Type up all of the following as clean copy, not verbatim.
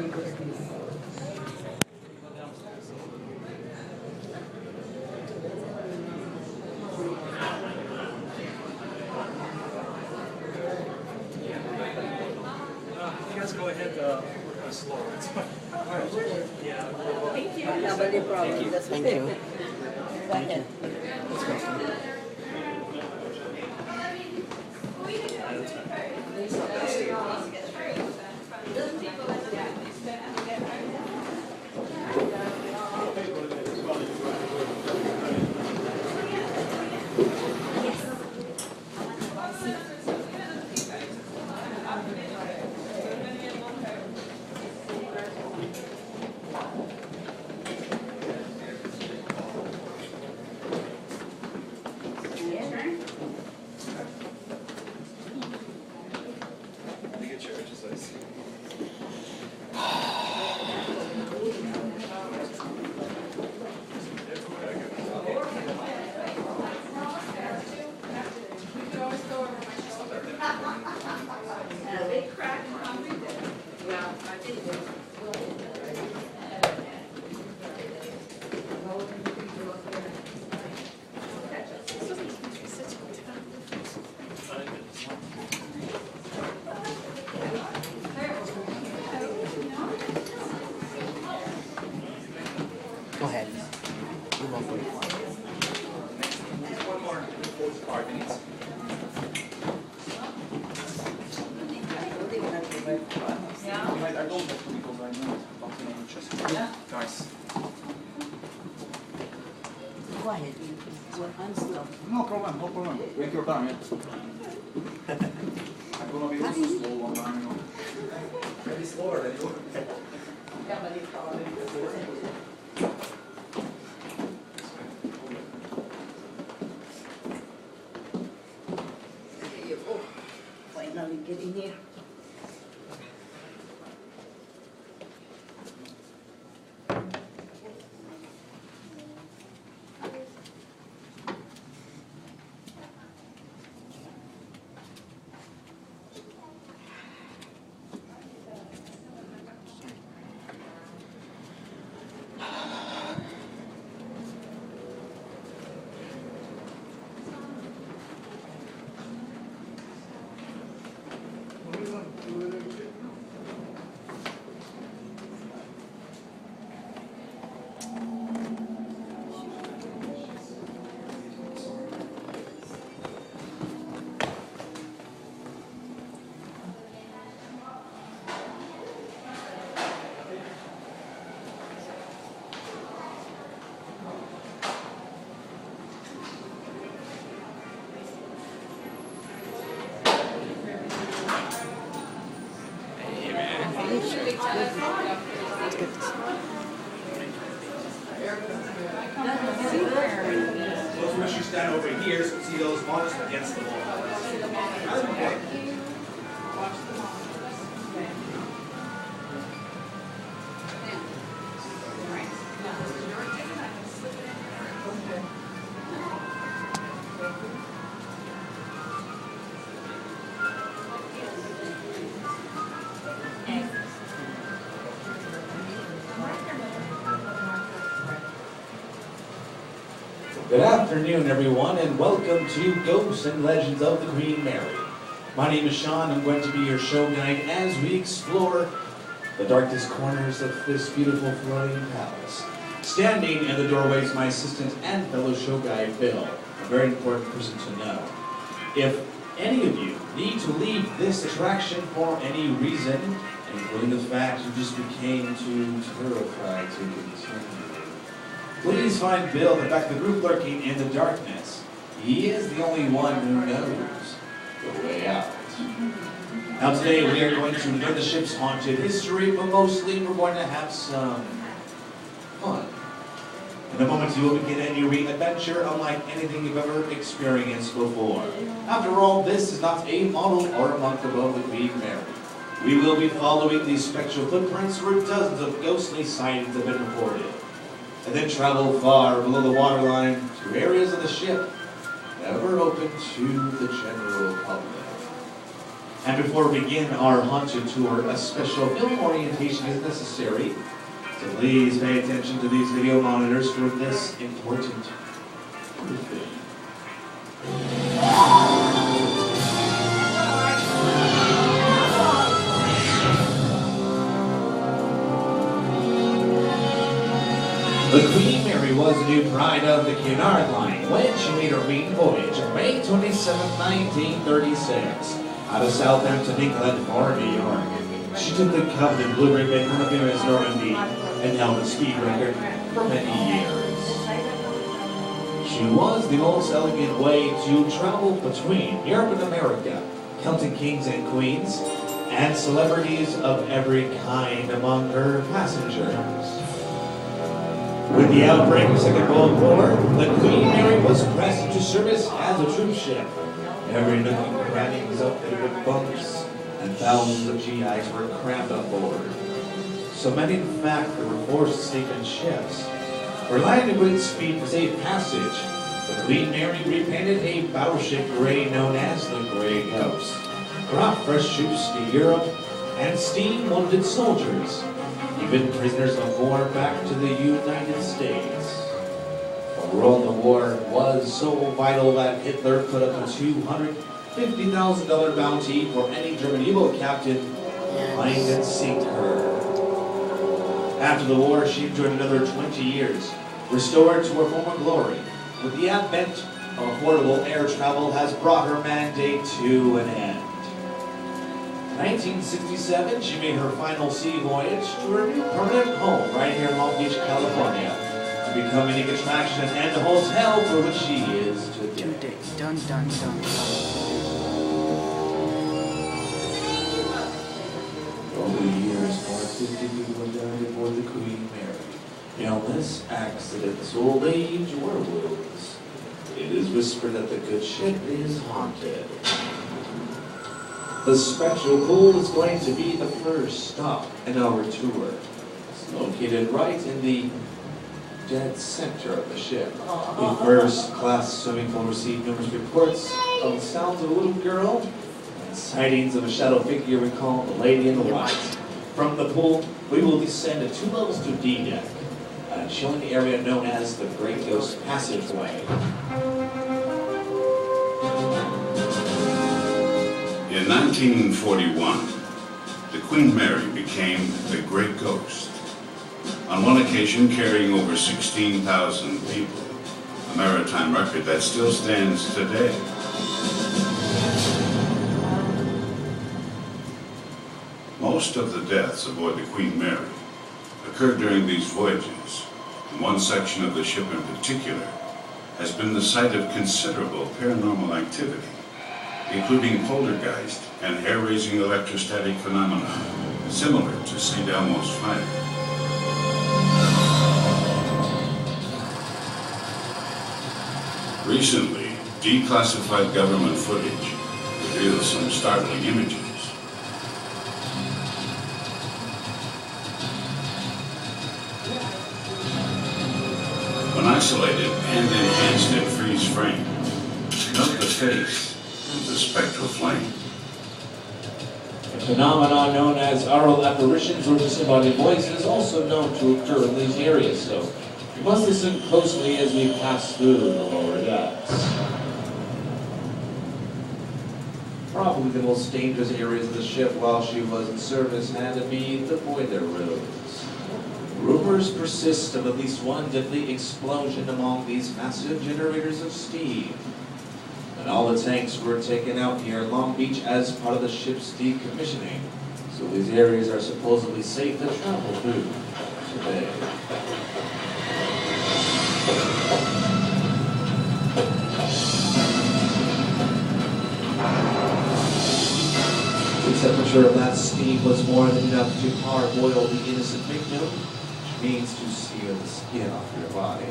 You guys go ahead, we're kind of slow. It's fine. Yeah. Thank you. Nobody problem. Thank you. Go ahead. Let's go. Get your exercise. And a big crack in concrete. Yeah, I think Go ahead. You're welcome. One more. 5 minutes. Yeah. I don't have to because I know it's bumping on the chest. Yeah. Guys. Go ahead. I'm slow. No problem, no problem. Take your time, yeah. I'm gonna be also slow one time, you know. Maybe slower than you. Finally getting here. Those of us who stand over here see those monsters against the wall. Okay. Good afternoon, everyone, and welcome to Ghosts and Legends of the Queen Mary. My name is Sean. I'm going to be your show guide as we explore the darkest corners of this beautiful floating palace. Standing in the doorway is my assistant and fellow show guide, Bill, a very important person to know. If any of you need to leave this attraction for any reason, including the fact you just became too terrified to continue, please find Bill at the back of the group lurking in the darkness. He is the only one who knows the way out. Now today we are going to learn the ship's haunted history, but mostly we're going to have some fun. In a moment you will begin a new adventure unlike anything you've ever experienced before. After all, this is not a model or a monk above the Queen Mary. We will be following these spectral footprints where dozens of ghostly sightings have been reported, and then travel far below the waterline to areas of the ship never open to the general public. And before we begin our haunted tour, a special film orientation is necessary. So please pay attention to these video monitors for this important briefing. The Queen Mary was the new pride of the Cunard Line when she made her maiden voyage on May 27, 1936, out of Southampton, England for New York. She took the coveted blue ribbon from the famous Normandy and held the speed record for many years. She was the most elegant way to travel between Europe and America, counting kings and queens, and celebrities of every kind among her passengers. With the outbreak of the Second World War, the Queen Mary was pressed into service as a troop ship. Every nook and cranny was outfitted with bunks, and thousands of GIs were crammed on board. So many, in fact, that were forced to sleep in ships. Relying on great speed for safe passage, the Queen Mary repainted a battleship gray known as the Grey Ghost, brought fresh troops to Europe, and steamed wounded soldiers, even prisoners of war, back to the United States. The role in the war was so vital that Hitler put up a $250,000 bounty for any German U-boat captain find and sink her. After the war, she enjoyed another 20 years, restored to her former glory. With the advent of affordable air travel has brought her mandate to an end. In 1967, she made her final sea voyage to her new permanent home right here in Long Beach, California, to become a unique attraction and the hotel for which she is today. Dun dun dun dun. Over the years, more than 50 people have died aboard the Queen Mary. Illness, accidents, old age, or wounds. It is whispered that the good ship is haunted. The Spectral Pool is going to be the first stop in our tour. It's located right in the dead center of the ship. The first-class swimming pool received numerous reports of the sounds of a little girl and sightings of a shadow figure we call the Lady in the White. From the pool, we will descend at 2 levels to D deck, a chilling area known as the Great Ghost Passageway. In 1941, the Queen Mary became the Great Ghost, on one occasion carrying over 16,000 people, a maritime record that still stands today. Most of the deaths aboard the Queen Mary occurred during these voyages, and one section of the ship in particular has been the site of considerable paranormal activity, including poltergeist and hair-raising electrostatic phenomena similar to St. Elmo's fire. Recently, declassified government footage reveals some startling images. When isolated and enhanced in freeze frame, note the face of the spectral flame. A phenomenon known as aural apparitions or disembodied voice is also known to occur in these areas, so we must listen closely as we pass through the lower decks. Probably the most dangerous areas of the ship while she was in service had to be the boiler rooms. Rumors persist of at least one deadly explosion among these massive generators of steam. And all the tanks were taken out here in Long Beach as part of the ship's decommissioning. So these areas are supposedly safe to travel through today. The temperature of that steam was more than enough to parboil the innocent victim, which means to sear the skin off your body.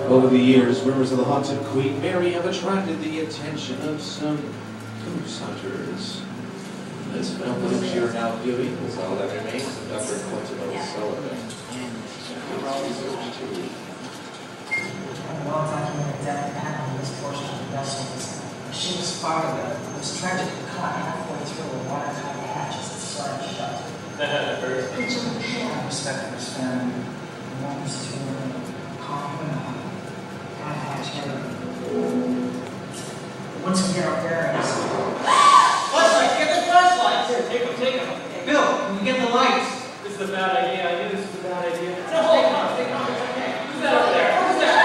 Over the years, rumors of the haunted Queen Mary have attracted the attention of some ghost hunters. This film footage you're now viewing is all that remains of Dr. Quentin O'Sullivan. talk of this tragic caught halfway through a watertight hatch as it slammed shut. It's a repair respect for his family. He wants to calm him down. Have hatch heavy. Once we get our bearings. Flashlights! Get the flashlights! Here, take them. Bill, can you get the lights? This is a bad idea. I knew this was a bad idea. No, stay calm, it's okay. Who's that up there? Who's that?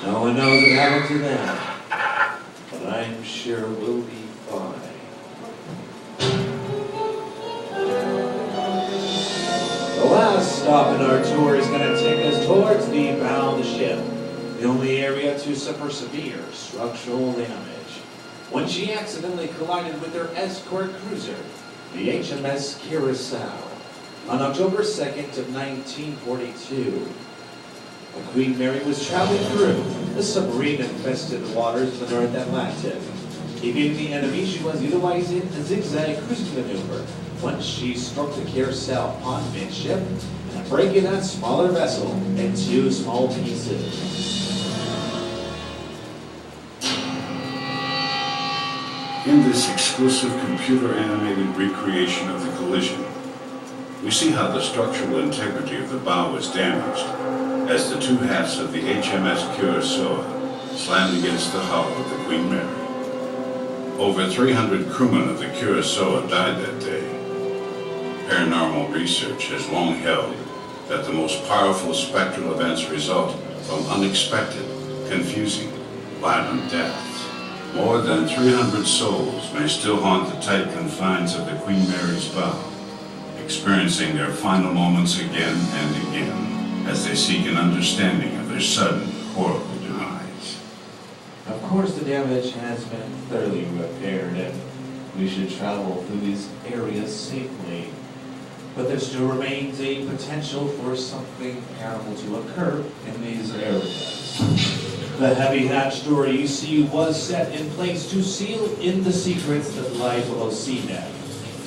No one knows what happened to them, but I'm sure we'll be fine. The last stop in our tour is going to take us towards the bow of the ship, the only area to suffer severe structural damage, when she accidentally collided with her escort cruiser, the HMS Curacao, on October 2nd of 1942. The Queen Mary was traveling through the submarine-infested waters of the North Atlantic. Evading the enemy, she was utilizing a zigzag cruising maneuver once she struck the Curacao upon midship and breaking that smaller vessel in two small pieces. In this exclusive computer-animated recreation of the collision, we see how the structural integrity of the bow was damaged as the two halves of the HMS Curacao slammed against the hull of the Queen Mary. Over 300 crewmen of the Curacao died that day. Paranormal research has long held that the most powerful spectral events result from unexpected, confusing, violent deaths. More than 300 souls may still haunt the tight confines of the Queen Mary's bow, experiencing their final moments again and again as they seek an understanding of their sudden, horrible demise. Of course, the damage has been thoroughly repaired and we should travel through these areas safely. But there still remains a potential for something paranormal to occur in these areas. The heavy hatch door you see was set in place to seal in the secrets that lie below seadeck.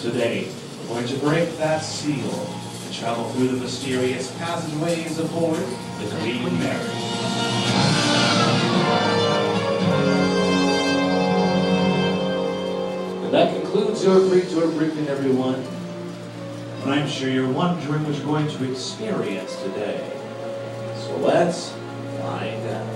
Today, we're going to break that seal and travel through the mysterious passageways aboard the Queen Mary. And that concludes your pre-tour briefing, everyone. And I'm sure you're wondering what you're going to experience today. So let's find out.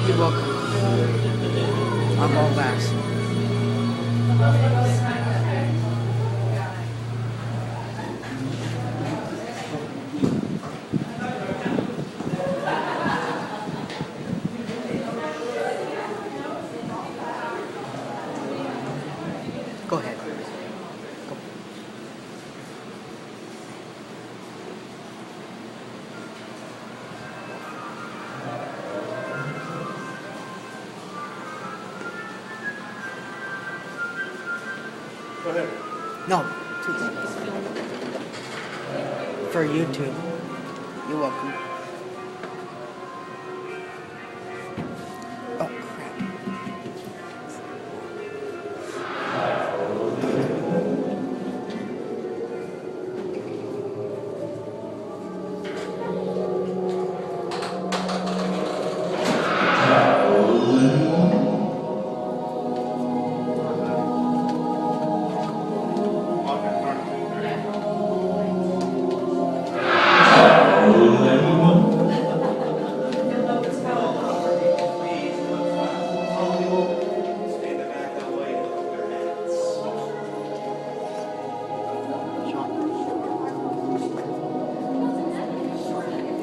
You're welcome. I'll go last. Go ahead. Go ahead. No, please. For YouTube. You're welcome. Oh, crap.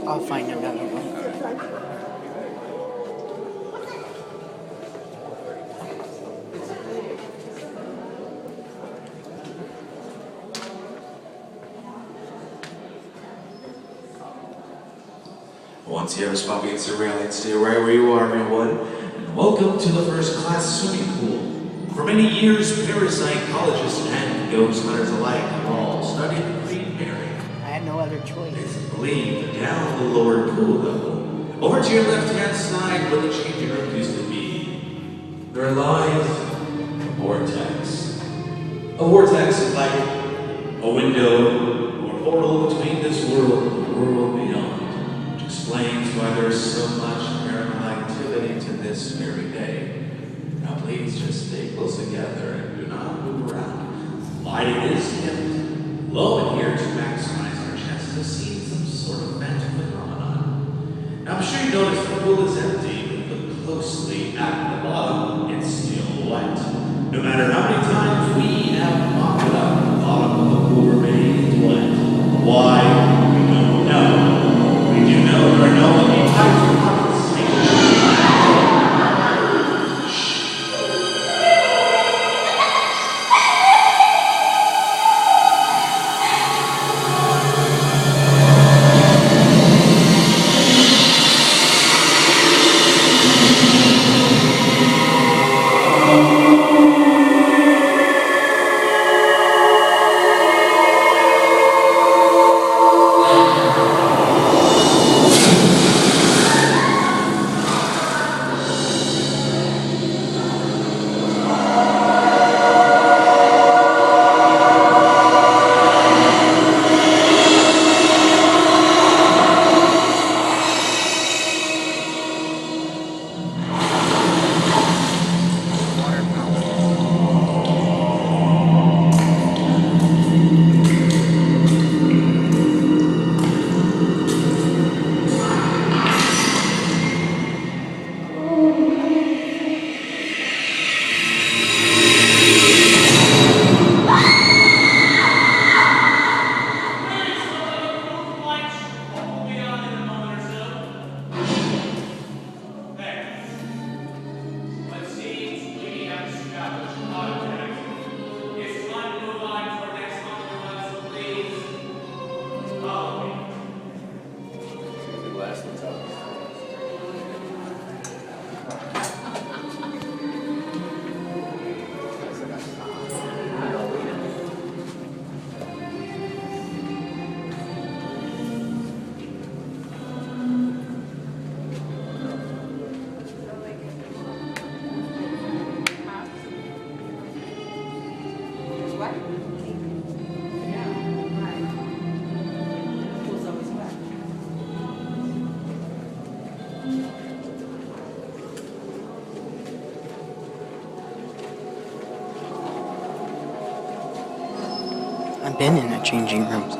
I'll find another one. Once here is Bobby and Surreal, and stay right where you are, everyone. And welcome to the first class swimming pool For many years, parapsychologists and ghost hunters alike have all studied the Queen Mary. I had no other choice. It's believed that down the lower pool level, over to your left-hand side where the changing room used to be, there lies a vortex. A vortex is like a window or portal between this world and the world beyond, which explains why there's so much paranormal activity to this very day. Now please just stay close together and do not move around. Lighting is kept low in here to maximize our chances of seeing some sort of magic phenomenon. Now I'm sure you noticed the pool is empty, but look closely at the bottom, it's still wet. No matter how many times we have mopped it up, the bottom of the pool remains wet. Why? We don't know. We do know there are no any types of compensation. I've been in the changing rooms.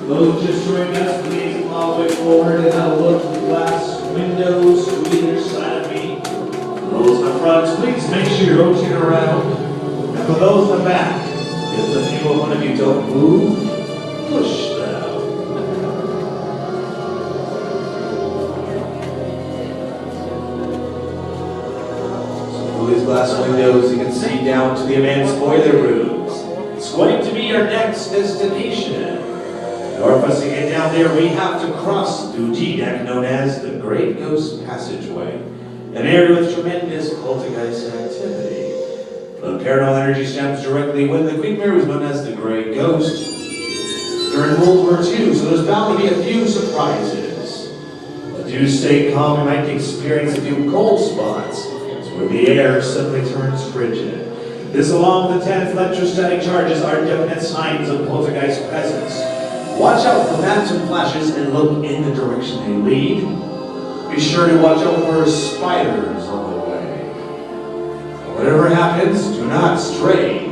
Those just joining us, please come all the way forward and have a look at the glass windows to either side of me. Those in the front, please make sure you rotate around. And for those in the back, if the people in front of you don't move, push them. So through these glass windows, you can see down to the immense boiler rooms. It's going to be our next destination. In order for us to get down there, we have to cross through G-Deck, known as the Great Ghost Passageway, an area with tremendous poltergeist activity. The paranormal energy stems directly when the Queen Mary was known as the Great Ghost during World War II, so there's bound to be a few surprises. But do stay calm, you might experience a few cold spots, where the air suddenly turns frigid. This, along with the 10 electrostatic charges, are definite signs of poltergeist presence. Watch out for phantom flashes and look in the direction they lead. Be sure to watch out for spiders on the way. Whatever happens, do not stray.